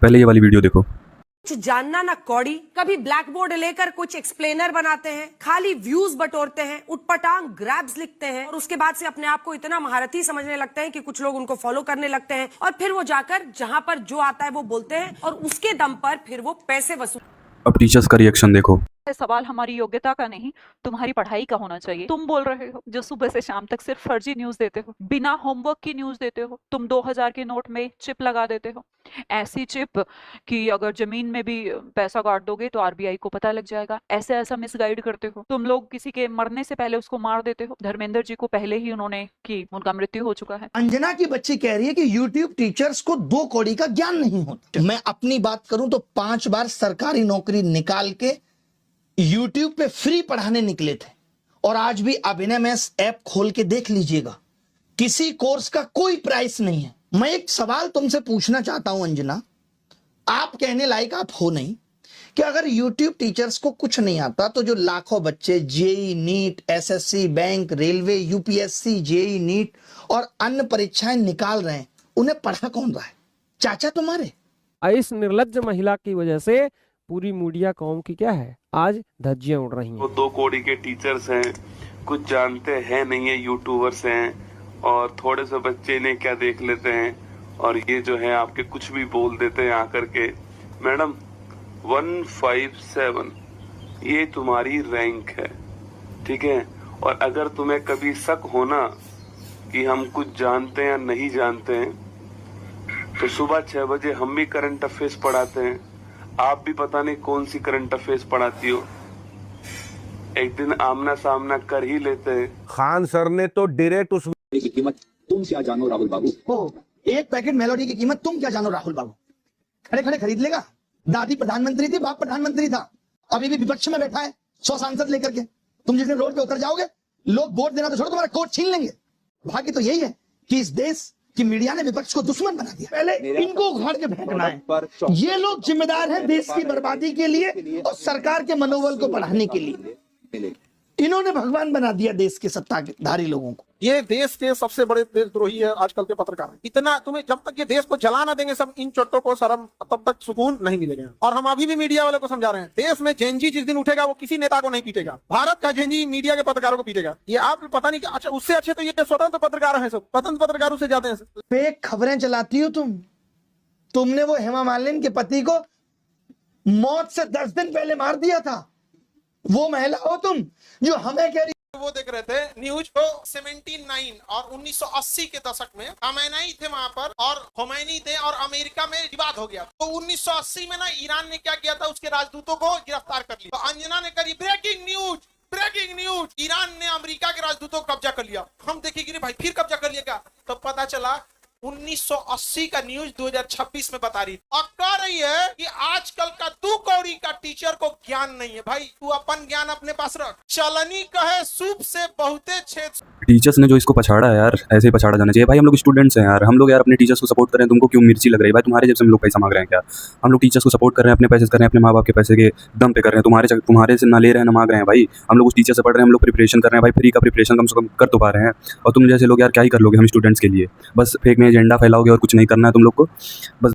पहले ये वाली वीडियो देखो। कुछ जानना ना कौड़ी, कभी ब्लैक बोर्ड लेकर कुछ एक्सप्लेनर बनाते हैं, खाली व्यूज बटोरते हैं, उटपटांग ग्रैब्स लिखते हैं और उसके बाद से अपने आप को इतना महारथी समझने लगते हैं कि कुछ लोग उनको फॉलो करने लगते हैं और फिर वो जाकर जहां पर जो आता है वो बोलते हैं और उसके दम पर फिर वो पैसे वसूल। अब टीचर्स का रिएक्शन देखो। सवाल हमारी योग्यता का नहीं, तुम्हारी पढ़ाई का होना चाहिए। तुम बोल रहे हो जो सुबह से शाम तक सिर्फ फर्जी न्यूज देते हो, बिना होमवर्क की न्यूज देते हो। तुम 2000 के नोट में चिप लगा देते हो, ऐसी चिप कि अगर जमीन में भी पैसा काट दोगे तो आरबीआई को पता लग जाएगा। ऐसे ऐसा मिसगाइड करते हो तुम लोग। किसी के मरने से पहले उसको मार देते हो। धर्मेंद्र जी को पहले ही उन्होंने की, उनका मृत्यु हो चुका है। अंजना की बच्ची कह रही है कि YouTube टीचर्स को 2 कौड़ी का ज्ञान नहीं होता। मैं अपनी बात करूं तो 5 बार सरकारी नौकरी निकाल के YouTube पे फ्री पढ़ाने निकले थे और आज भी अभिनय में ऐप खोल के देख लीजिएगा, किसी कोर्स का कोई प्राइस नहीं है। मैं एक सवाल तुमसे पूछना चाहता हूं अंजना, आप कहने लायक आप हो नहीं कि अगर YouTube टीचर्स को कुछ नहीं आता तो जो लाखों बच्चे JEE, NEET, SSC, bank, railway, UPSC, JEE, NEET और अन्य परीक्षाएं निकाल रहे हैं, उन्हें पढ़ा कौन रहा है? चाचा तुम्हारे। इस निर्लज्ज महिला की वजह से पूरी मीडिया कौम की क्या है, आज धज्जियां उड़ रही हैं। वो 2 कौड़ी के टीचर्स हैं, कुछ जानते हैं नहीं है, यूट्यूबर्स हैं और थोड़े से बच्चे ने क्या देख लेते हैं और ये जो है आपके कुछ भी बोल देते हैं आकर के। मैडम 157 ये तुम्हारी रैंक है, ठीक है। और अगर तुम्हें कभी शक होना कि हम कुछ जानते हैं या नहीं जानते हैं तो सुबह 6 बजे हम भी करंट अफेयर्स पढ़ाते हैं। आप भी पता नहीं कौन सी करंट अफेयर्स पढ़ाती हो, एक दिन आमना सामना कर ही लेते हैं। खान सर ने तो डायरेक्ट उस की कीमत तुम क्या जानो राहुल बाबू। एक पैकेट मेलोडी की कीमत तुम क्या जानो राहुल बाबू। खड़े खड़े खरीद लेगा। दादी प्रधानमंत्री थी, बाप प्रधानमंत्री था, अभी भी विपक्ष में बैठा है 100 सांसद लेकर के। तुम जिस दिन रोड पे उतर जाओगे लोग वोट देना तो छोड़ो, तुम्हारा कोट छीन लेंगे। भाग्य तो यही है कि इस देश कि मीडिया ने विपक्ष को दुश्मन बना दिया। पहले इनको उखाड़ के फेंकना है। ये लोग जिम्मेदार हैं देश की बर्बादी के लिए और सरकार के मनोबल को बढ़ाने के लिए। इन्होंने भगवान बना दिया देश के सत्ताधारी लोगों को। ये देश के सबसे बड़े देशद्रोही है आजकल के पत्रकार। इतना तुम्हें जब तक ये देश को जला ना देंगे सब इन चोटों को शर्म, तब तक सुकून नहीं मिलेगा। और हम अभी भी मीडिया वाले को समझा रहे हैं, देश में जेनजी जिस दिन उठेगा वो किसी नेता को नहीं पीटेगा। भारत का जेनजी मीडिया के पत्रकारों को पीटेगा। ये आप पता नहीं अच्छा, उससे अच्छे तो ये स्वतंत्र पत्रकार है, सब स्वतंत्र पत्रकारों से जाते हैं। फेक खबरें चलाती हो तुमने वो हेमा मालिनी के पति को मौत से 10 दिन पहले मार दिया था। वो महिला हो तुम जो हमें कह रही। वो देख रहे थे न्यूज को 79 और 1980 के दशक में खमेनी थे वहां पर और खोमैनी थे और अमेरिका में विवाद हो गया। तो 1980 में ना ईरान ने क्या किया था, उसके राजदूतों को गिरफ्तार कर लिया। तो अंजना ने करी ब्रेकिंग न्यूज, ईरान ने अमेरिका के राजदूतों को कब्जा कर लिया। हम देखेंगे भाई फिर कब्जा कर लिया क्या, तब पता चला 1980 का न्यूज 2026 में बता रही और कह रही है कि आजकल का 2 कौड़ी का टीचर को ज्ञान नहीं है। भाई तू अपन ज्ञान अपने पास रख। चलनी कहे सूप से बहुते छेद। टीचर्स ने जो इसको पछाड़ा है यार, ऐसे ही पछाड़ा जाना चाहिए भाई। हम लोग स्टूडेंट्स हैं यार, हम लोग यार अपने टीचर्स को सपोर्ट कर रहे हैं। तुमको क्यों मिर्ची लग रही है भाई? तुम्हारे जब से हम लोग पैसा मांग रहे हैं क्या? हम लोग टीचर्स को सपोर्ट कर रहे हैं, अपने पैसे कर रहे हैं, अपने माँ बाप के पैसे के दम पे कर रहे हैं। तुम्हारे से ना ले रहे हैं ना मांग रहे हैं भाई। हम लोग उस टीचर से पढ़ रहे हैं, हम लोग प्रिपरेशन कर रहे हैं भाई। फ्री का प्रिपरेशन कम से कम कर तो पा रहे हैं। और तुम जैसे लोग यार क्या ही कर लोगे हम स्टूडेंट्स के लिए? बस फेक में एजेंडा फैलाओगे और कुछ नहीं करना है तुम लोग को। बस